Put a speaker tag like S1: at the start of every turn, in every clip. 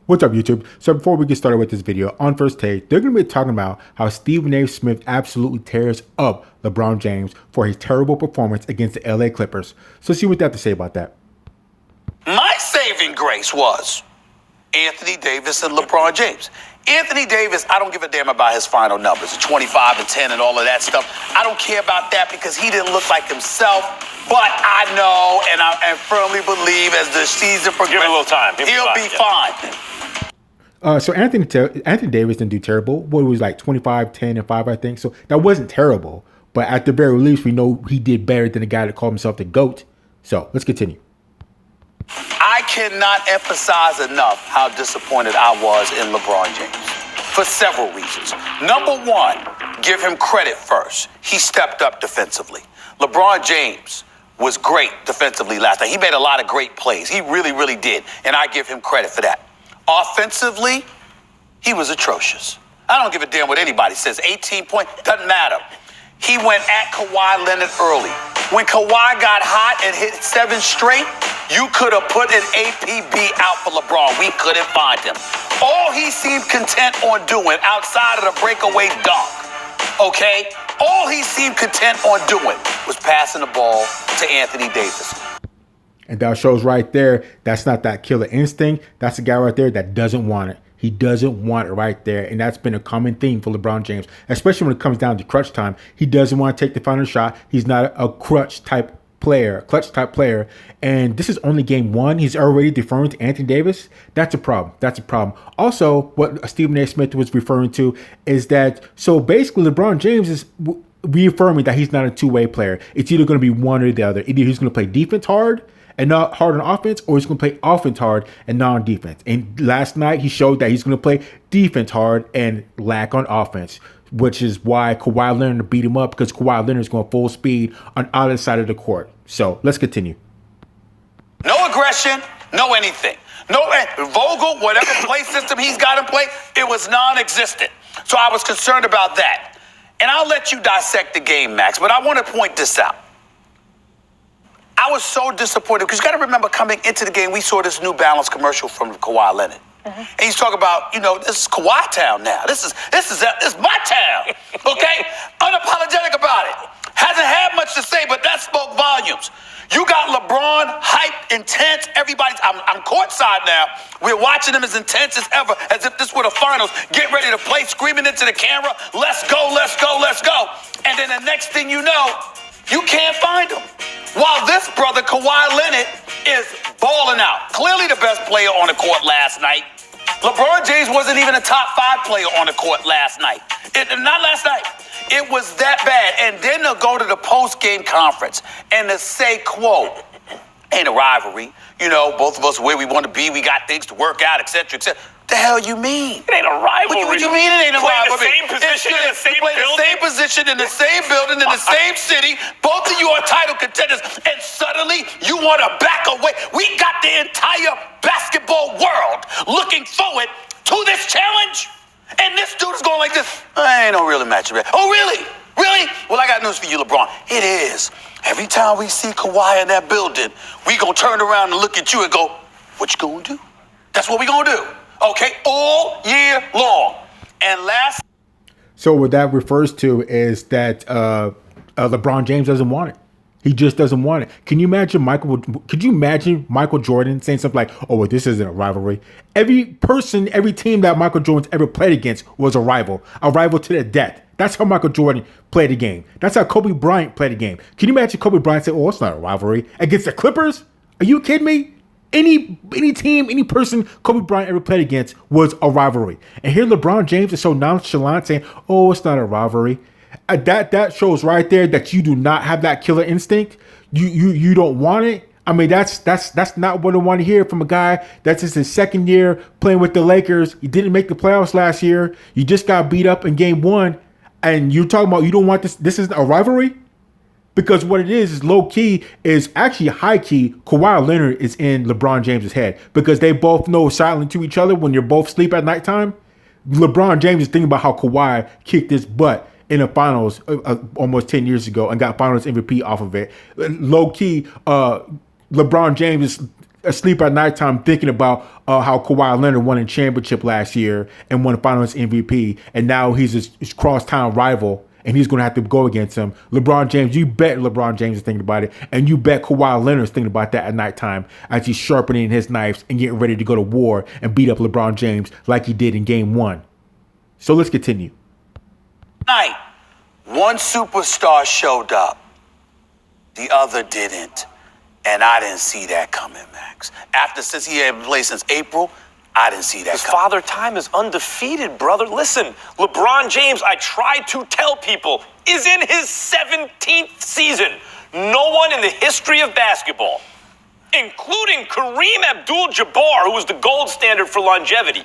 S1: What's up, YouTube? So before we get started with this video, on First Take, they're going to be talking about how Stephen A. Smith absolutely tears up LeBron James for his terrible performance against the LA Clippers. So let's see what they have to say about that.
S2: My saving grace was Anthony Davis and LeBron James. Anthony Davis, I don't give a damn about his final numbers, 25 and 10 and all of that stuff. I don't care about that because he didn't look like himself. But I know and I firmly believe as the season progresses,
S3: give him a little time.
S2: He'll be fine.
S1: So Anthony Davis didn't do terrible. What, it was like 25, 10, and 5, I think. So that wasn't terrible. But at the very least, we know he did better than the guy that called himself the GOAT. So let's continue.
S2: I cannot emphasize enough how disappointed I was in LeBron James for several reasons. Number one, give him credit first. He stepped up defensively. LeBron James was great defensively last night. He made a lot of great plays. He really, really did. And I give him credit for that. Offensively, he was atrocious. I don't give a damn what anybody says. 18 points, doesn't matter. He went at Kawhi Leonard early. When Kawhi got hot and hit 7 straight, you could have put an APB out for LeBron. We couldn't find him. All he seemed content on doing outside of the breakaway dunk, okay? All he seemed content on doing was passing the ball to Anthony Davis.
S1: And that shows right there, that's not that killer instinct. That's a guy right there that doesn't want it. He doesn't want it right there. And that's been a common theme for LeBron James, especially when it comes down to crunch time. He doesn't want to take the final shot. He's not a clutch type player. And this is only game 1. He's already deferring to Anthony Davis. That's a problem. Also, what Stephen A. Smith was referring to is that, so basically LeBron James is reaffirming that he's not a two-way player. It's either going to be one or the other. Either he's going to play defense hard and not hard on offense, or he's going to play offense hard and not on defense. And last night he showed that he's going to play defense hard and lack on offense, which is why Kawhi Leonard beat him up, because Kawhi Leonard is going full speed on either side of the court. So let's continue.
S2: No aggression, no anything. No Vogel, whatever play system he's got in play, it was non-existent. So I was concerned about that. And I'll let you dissect the game, Max, but I want to point this out. I was so disappointed because you got to remember, coming into the game, we saw this New Balance commercial from Kawhi Leonard. And he's talking about, this is Kawhi town now. This is my town, okay? Unapologetic about it. Hasn't had much to say, but that spoke volumes. You got LeBron, hyped, intense. I'm courtside now. We're watching him as intense as ever, as if this were the finals. Get ready to play, screaming into the camera, let's go, let's go, let's go. And then the next thing you know, you can't find him. While this brother, Kawhi Leonard, is balling out. Clearly the best player on the court last night. LeBron James wasn't even a top 5 player on the court last night. Not last night. It was that bad. And then they'll go to the post-game conference and to say, quote, ain't a rivalry. Both of us where we want to be. We got things to work out, et cetera, et cetera. The hell you mean?
S3: It ain't a rivalry.
S2: What you mean it ain't a rivalry?
S3: The same position in the same building.
S2: In the same city. Both of you are title contenders. And suddenly you want to back away. We got the entire basketball world looking forward to this challenge. And this dude is going like this. I ain't no really match. Oh, really? Really? Well, I got news for you, LeBron. It is. Every time we see Kawhi in that building, we gonna turn around and look at you and go, what you gonna do? That's what we gonna do. Okay, all year long. And
S1: So what that refers to is that LeBron James doesn't want it. He just doesn't want it. Could you imagine Michael Jordan saying something like, oh, well, this isn't a rivalry? Every team that Michael Jordan's ever played against was a rival to the death. That's how Michael Jordan played the game. That's how Kobe Bryant played the game. Can you imagine Kobe Bryant saying, oh, it's not a rivalry against the Clippers? Are you kidding me? Any team, any person Kobe Bryant ever played against was a rivalry. And here LeBron James is so nonchalant saying, oh, it's not a rivalry. That shows right there that you do not have that killer instinct. You don't want it. I mean, that's not what I want to hear from a guy that's just his second year playing with the Lakers. He didn't make the playoffs last year. You just got beat up in game 1. And you're talking about you don't want this. This isn't a rivalry? Because what it is low key, is actually high key. Kawhi Leonard is in LeBron James's head because they both know silent to each other when you're both asleep at nighttime. LeBron James is thinking about how Kawhi kicked his butt in the finals almost 10 years ago and got finals MVP off of it. Low key, LeBron James is asleep at nighttime thinking about how Kawhi Leonard won a championship last year and won Finals MVP, and now he's his crosstown rival, and he's going to have to go against him. LeBron James, you bet LeBron James is thinking about it, and you bet Kawhi Leonard is thinking about that at nighttime as he's sharpening his knives and getting ready to go to war and beat up LeBron James like he did in Game 1. So let's continue.
S2: Night, one superstar showed up, the other didn't. And I didn't see that coming, Max. Since he had played since April, I didn't see that
S3: His
S2: coming.
S3: father time is undefeated, brother. Listen, LeBron James, I tried to tell people, is in his 17th season. No one in the history of basketball, including Kareem Abdul-Jabbar, who was the gold standard for longevity,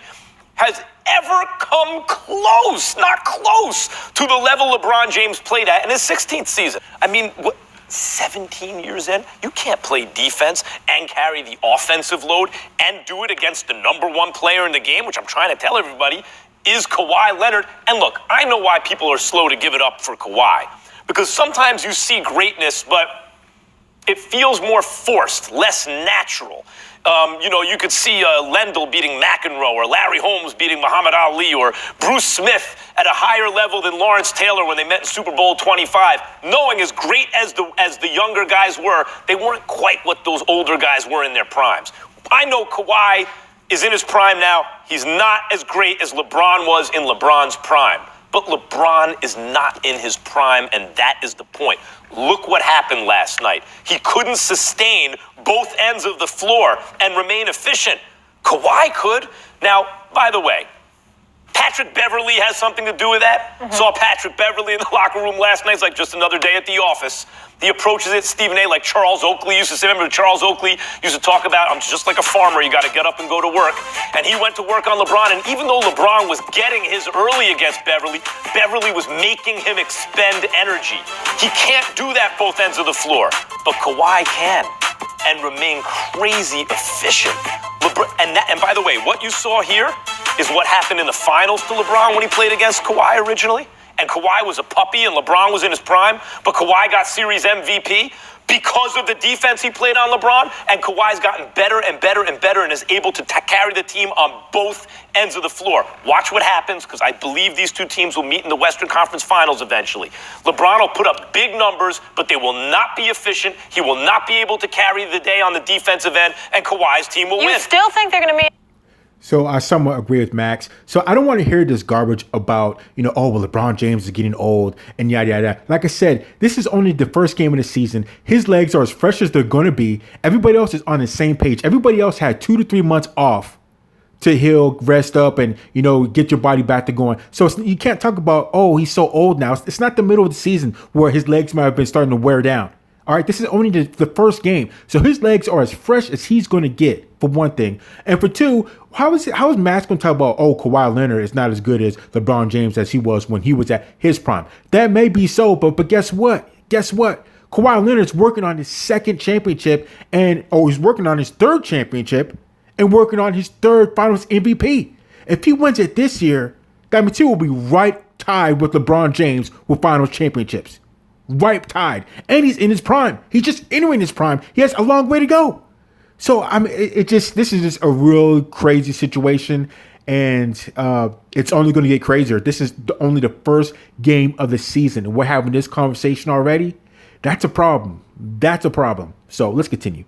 S3: has ever come close, not close, to the level LeBron James played at in his 16th season. I mean, 17 years in, you can't play defense and carry the offensive load and do it against the number one player in the game, which I'm trying to tell everybody is Kawhi Leonard. And look, I know why people are slow to give it up for Kawhi, because sometimes you see greatness, but it feels more forced, less natural. You could see Lendl beating McEnroe, or Larry Holmes beating Muhammad Ali, or Bruce Smith at a higher level than Lawrence Taylor when they met in Super Bowl 25. Knowing as great as the younger guys were, they weren't quite what those older guys were in their primes. I know Kawhi is in his prime now. He's not as great as LeBron was in LeBron's prime. But LeBron is not in his prime, and that is the point. Look what happened last night. He couldn't sustain both ends of the floor and remain efficient. Kawhi could. Now, by the way, Patrick Beverley has something to do with that. Saw Patrick Beverley in the locker room last night. It's like just another day at the office. He approaches it, Stephen A., like Charles Oakley used to say. Remember Charles Oakley used to talk about, I'm just like a farmer. You got to get up and go to work. And he went to work on LeBron. And even though LeBron was getting his early against Beverley, Beverley was making him expend energy. He can't do that both ends of the floor. But Kawhi can and remain crazy efficient. And by the way, what you saw here is what happened in the finals to LeBron when he played against Kawhi originally. And Kawhi was a puppy and LeBron was in his prime, but Kawhi got series MVP because of the defense he played on LeBron, and Kawhi's gotten better and better and better and is able to carry the team on both ends of the floor. Watch what happens, because I believe these two teams will meet in the Western Conference Finals eventually. LeBron will put up big numbers, but they will not be efficient. He will not be able to carry the day on the defensive end, and Kawhi's team will win.
S4: You still think they're going to meet?
S1: So I somewhat agree with Max. So I don't want to hear this garbage about, LeBron James is getting old and yada, yada. Like I said, this is only the first game of the season. His legs are as fresh as they're going to be. Everybody else is on the same page. Everybody else had 2 to 3 months off to heal, rest up, and, get your body back to going. So you can't talk about, he's so old now. It's not the middle of the season where his legs might have been starting to wear down. All right, this is only the first game. So his legs are as fresh as he's going to get, for one thing. And for two, how is Max going to talk about, Kawhi Leonard is not as good as LeBron James as he was when he was at his prime? That may be so, but guess what? Kawhi Leonard's working on his second championship, he's working on his third championship and working on his third Finals MVP. If he wins it this year, that means he will be right tied with LeBron James with Finals championships. Right tied. And he's in his prime. He's just entering his prime. He has a long way to go. So this is just a real crazy situation, and it's only going to get crazier. This is only the first game of the season, and we're having this conversation already. That's a problem. So let's continue.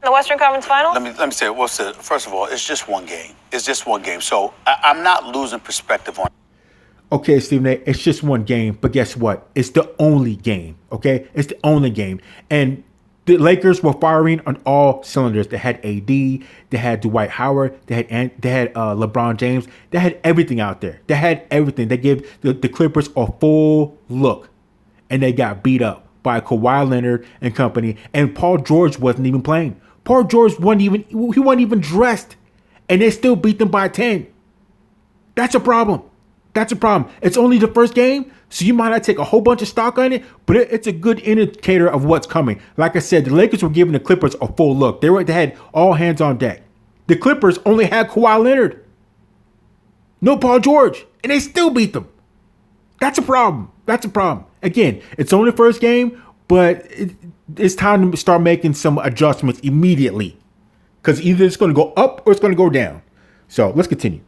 S4: The Western Conference Finals?
S2: Let me say, first of all, it's just one game. So I'm not losing perspective on.
S1: Okay, Stephen A., it's just one game, but guess what? It's the only game, okay? It's the only game. And the Lakers were firing on all cylinders. They had AD, they had Dwight Howard, they had LeBron James. They had everything out there. They had everything. They gave the Clippers a full look, and they got beat up by Kawhi Leonard and company, and Paul George wasn't even playing. Paul George wasn't even dressed, and they still beat them by 10. That's a problem. It's only the first game, so you might not take a whole bunch of stock on it, but it's a good indicator of what's coming. Like I said, the Lakers were giving the Clippers a full look. They had all hands on deck. The Clippers only had Kawhi Leonard. No Paul George, and they still beat them. That's a problem. Again, it's only the first game, but it's time to start making some adjustments immediately. because either it's going to go up or it's going to go down. So let's continue.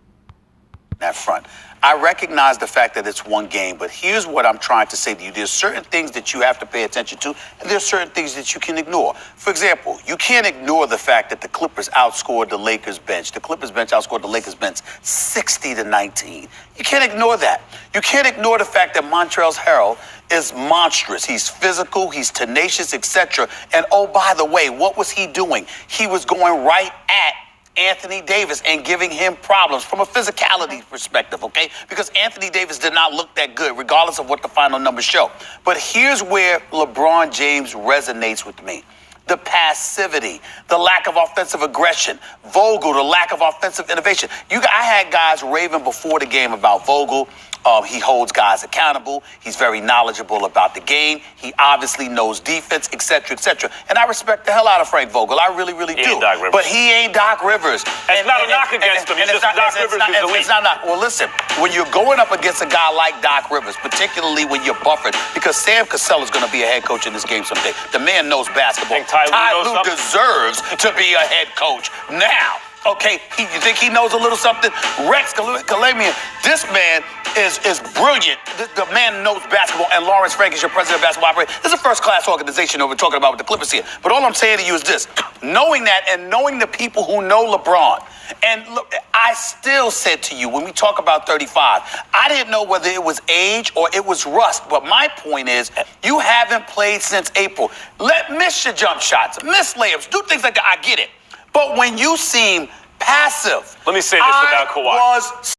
S2: That front. I recognize the fact that it's one game, but here's what I'm trying to say to you. There's certain things that you have to pay attention to, and there's certain things that you can ignore. For example, you can't ignore the fact that the Clippers outscored the Lakers bench. The Clippers bench outscored the Lakers bench 60-19. You can't ignore that. You can't ignore the fact that Montrezl Harrell is monstrous. He's physical, he's tenacious, etc. And oh, by the way, what was he doing? He was going right at Anthony Davis and giving him problems from a physicality perspective, okay? Because Anthony Davis did not look that good, regardless of what the final numbers show. But here's where LeBron James resonates with me. The passivity, the lack of offensive aggression, Vogel, the lack of offensive innovation. I had guys raving before the game about Vogel. He holds guys accountable. He's very knowledgeable about the game. He obviously knows defense, et cetera, et cetera. And I respect the hell out of Frank Vogel. I really, really do. But he ain't Doc Rivers.
S3: It's not a knock against him. It's just Doc Rivers is the lead.
S2: It's not. Well, listen, when you're going up against a guy like Doc Rivers, particularly when you're buffered, because Sam Cassell is going to be a head coach in this game someday. The man knows basketball. Ty Lue deserves to be a head coach now. Okay, you think he knows a little something? Rex Kalamian, this man is brilliant. The man knows basketball, and Lawrence Frank is your president of basketball operations. This is a first-class organization that we're talking about with the Clippers here. But all I'm saying to you is this. Knowing that and knowing the people who know LeBron, and look, I still said to you when we talk about 35, I didn't know whether it was age or it was rust. But my point is, you haven't played since April. Miss your jump shots, miss layups, do things like that. I get it. But when you seem passive,
S3: let me say this about Kawhi.